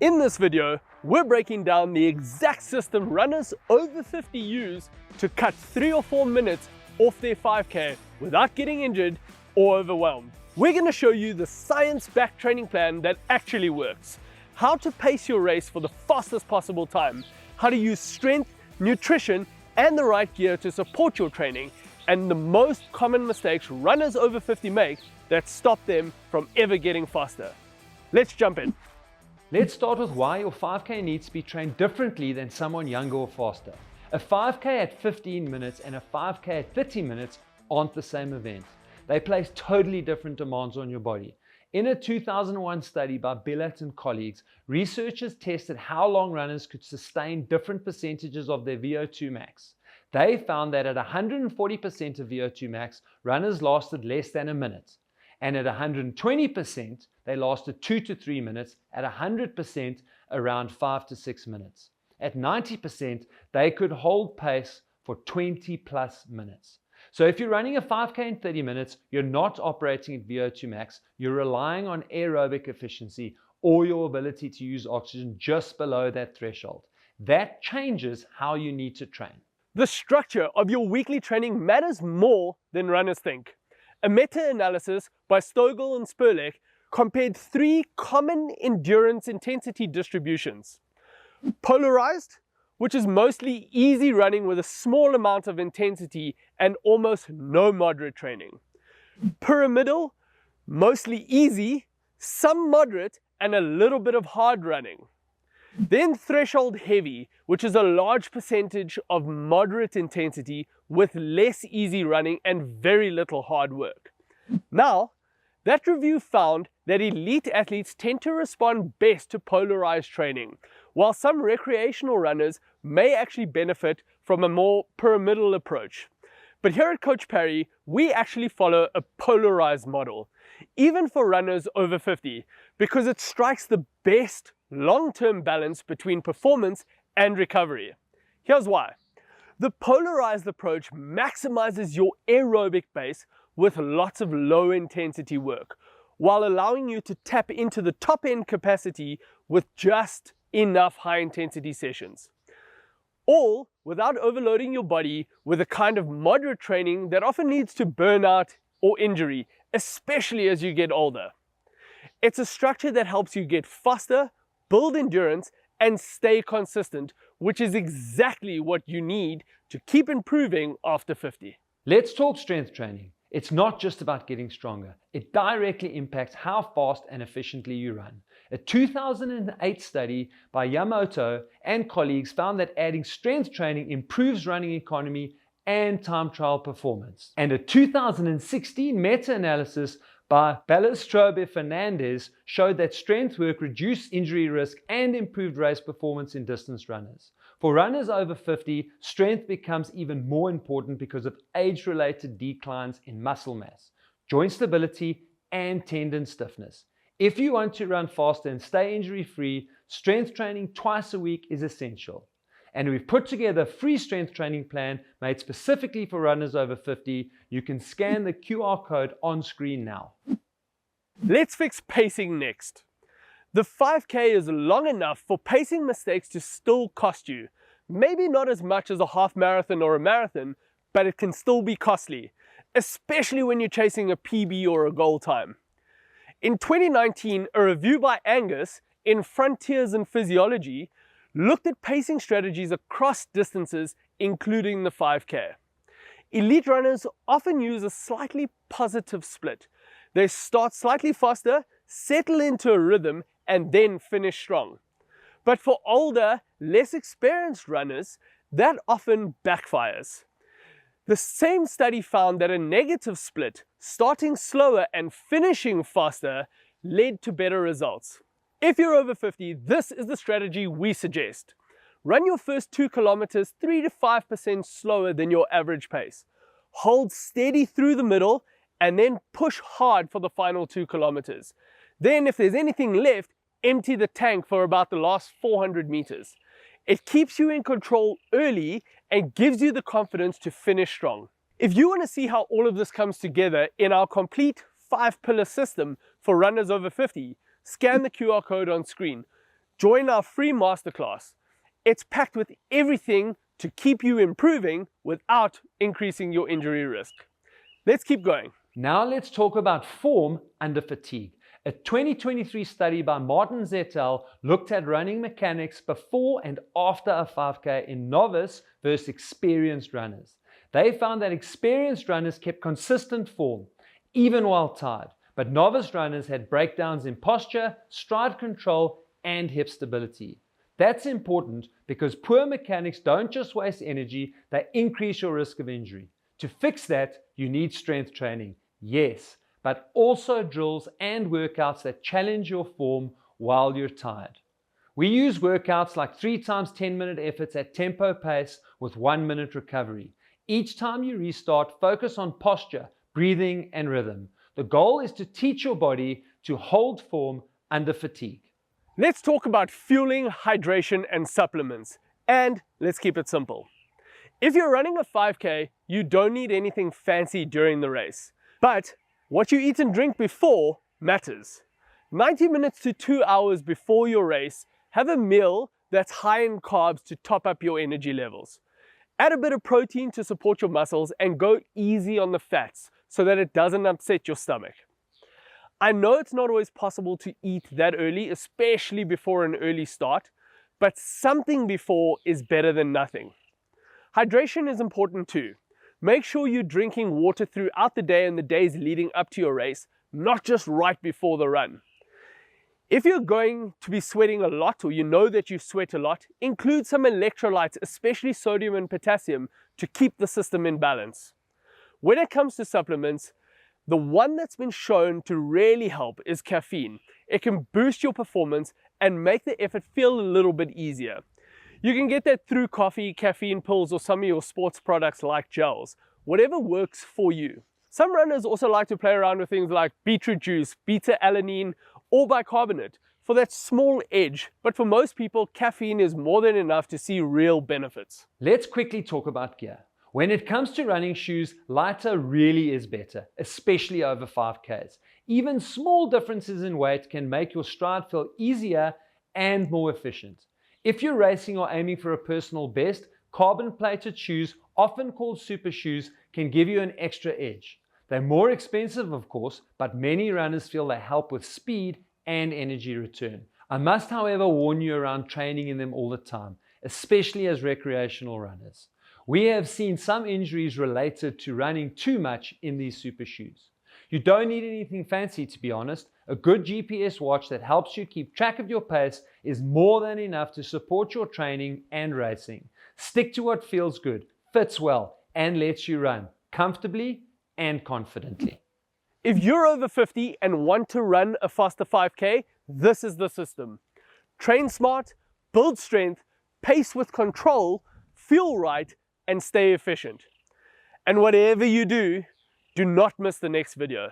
In this video, we're breaking down the exact system runners over 50 use to cut 3 or 4 minutes off their 5K without getting injured or overwhelmed. We're going to show you the science-backed training plan that actually works, how to pace your race for the fastest possible time, how to use strength, nutrition, and the right gear to support your training, and the most common mistakes runners over 50 make that stop them from ever getting faster. Let's jump in. Let's start with why your 5K needs to be trained differently than someone younger or faster. A 5K at 15 minutes and a 5K at 30 minutes aren't the same event. They place totally different demands on your body. In a 2001 study by Billet and colleagues, researchers tested how long runners could sustain different percentages of their VO2 max. They found that at 140% of VO2 max, runners lasted less than a minute. And at 120%, they lasted 2 to 3 minutes. At 100%, around 5 to 6 minutes. At 90%, they could hold pace for 20 plus minutes. So if you're running a 5K in 30 minutes, you're not operating at VO2 max, you're relying on aerobic efficiency or your ability to use oxygen just below that threshold. That changes how you need to train. The structure of your weekly training matters more than runners think. A meta-analysis by Stogel and Spurlek compared 3 common endurance intensity distributions. Polarized, which is mostly easy running with a small amount of intensity and almost no moderate training. Pyramidal, mostly easy, some moderate, and a little bit of hard running. Then threshold heavy, which is a large percentage of moderate intensity with less easy running and very little hard work. Now, that review found that elite athletes tend to respond best to polarized training, while some recreational runners may actually benefit from a more pyramidal approach. But here at Coach Parry, we actually follow a polarized model, even for runners over 50, because it strikes the best long-term balance between performance and recovery. Here's why. The polarized approach maximizes your aerobic base with lots of low-intensity work, while allowing you to tap into the top-end capacity with just enough high-intensity sessions. All without overloading your body with a kind of moderate training that often leads to burnout or injury, especially as you get older. It's a structure that helps you get faster, build endurance, and stay consistent, which is exactly what you need to keep improving after 50. Let's talk strength training. It's not just about getting stronger. It directly impacts how fast and efficiently you run. A 2008 study by Yamamoto and colleagues found that adding strength training improves running economy and time trial performance. And a 2016 meta-analysis by Balestrobe Fernandez showed that strength work reduced injury risk and improved race performance in distance runners. For runners over 50, strength becomes even more important because of age-related declines in muscle mass, joint stability, and tendon stiffness. If you want to run faster and stay injury-free, strength training twice a week is essential. And we've put together a free strength training plan made specifically for runners over 50. You can scan the QR code on screen now. Let's fix pacing next. The 5K is long enough for pacing mistakes to still cost you. Maybe not as much as a half marathon or a marathon, but it can still be costly, especially when you're chasing a PB or a goal time. In 2019, a review by Angus in Frontiers in Physiology looked at pacing strategies across distances, including the 5K. Elite runners often use a slightly positive split. They start slightly faster, settle into a rhythm, and then finish strong. But for older, less experienced runners, that often backfires. The same study found that a negative split, starting slower and finishing faster, led to better results. If you're over 50, this is the strategy we suggest. Run your first 2 kilometers 3 to 5% slower than your average pace. Hold steady through the middle and then push hard for the final 2 kilometers. Then if there's anything left, empty the tank for about the last 400 meters. It keeps you in control early and gives you the confidence to finish strong. If you want to see how all of this comes together in our complete 5-pillar system for runners over 50, scan the QR code on screen. Join our free masterclass. It's packed with everything to keep you improving without increasing your injury risk. Let's keep going. Now let's talk about form under fatigue. A 2023 study by Martin Zettel looked at running mechanics before and after a 5K in novice versus experienced runners. They found that experienced runners kept consistent form, even while tired, but novice runners had breakdowns in posture, stride control, and hip stability. That's important because poor mechanics don't just waste energy, they increase your risk of injury. To fix that, you need strength training, yes, but also drills and workouts that challenge your form while you're tired. We use workouts like 3 times 10-minute efforts at tempo pace with 1-minute recovery. Each time you restart, focus on posture, breathing, and rhythm. The goal is to teach your body to hold form under fatigue. Let's talk about fueling, hydration, and supplements. And let's keep it simple. If you're running a 5K, you don't need anything fancy during the race. But what you eat and drink before matters. 90 minutes to 2 hours before your race, have a meal that's high in carbs to top up your energy levels. Add a bit of protein to support your muscles and go easy on the fats so that it doesn't upset your stomach. I know it's not always possible to eat that early, especially before an early start, but something before is better than nothing. Hydration is important too. Make sure you're drinking water throughout the day and the days leading up to your race, not just right before the run. If you're going to be sweating a lot, or you know that you sweat a lot, include some electrolytes, especially sodium and potassium, to keep the system in balance. When it comes to supplements, the one that's been shown to really help is caffeine. It can boost your performance and make the effort feel a little bit easier. You can get that through coffee, caffeine pills, or some of your sports products like gels, whatever works for you. Some runners also like to play around with things like beetroot juice, beta-alanine, or bicarbonate for that small edge, but for most people, caffeine is more than enough to see real benefits. Let's quickly talk about gear. When it comes to running shoes, lighter really is better, especially over 5Ks. Even small differences in weight can make your stride feel easier and more efficient. If you're racing or aiming for a personal best, carbon-plated shoes, often called super shoes, can give you an extra edge. They're more expensive, of course, but many runners feel they help with speed and energy return. I must, however, warn you around training in them all the time, especially as recreational runners. We have seen some injuries related to running too much in these super shoes. You don't need anything fancy, to be honest. A good GPS watch that helps you keep track of your pace is more than enough to support your training and racing. Stick to what feels good, fits well, and lets you run comfortably and confidently. If you're over 50 and want to run a faster 5K, this is the system. Train smart, build strength, pace with control, feel right, and stay efficient. And whatever you do, do not miss the next video.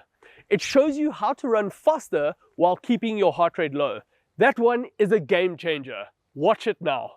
It shows you how to run faster while keeping your heart rate low. That one is a game changer. Watch it now.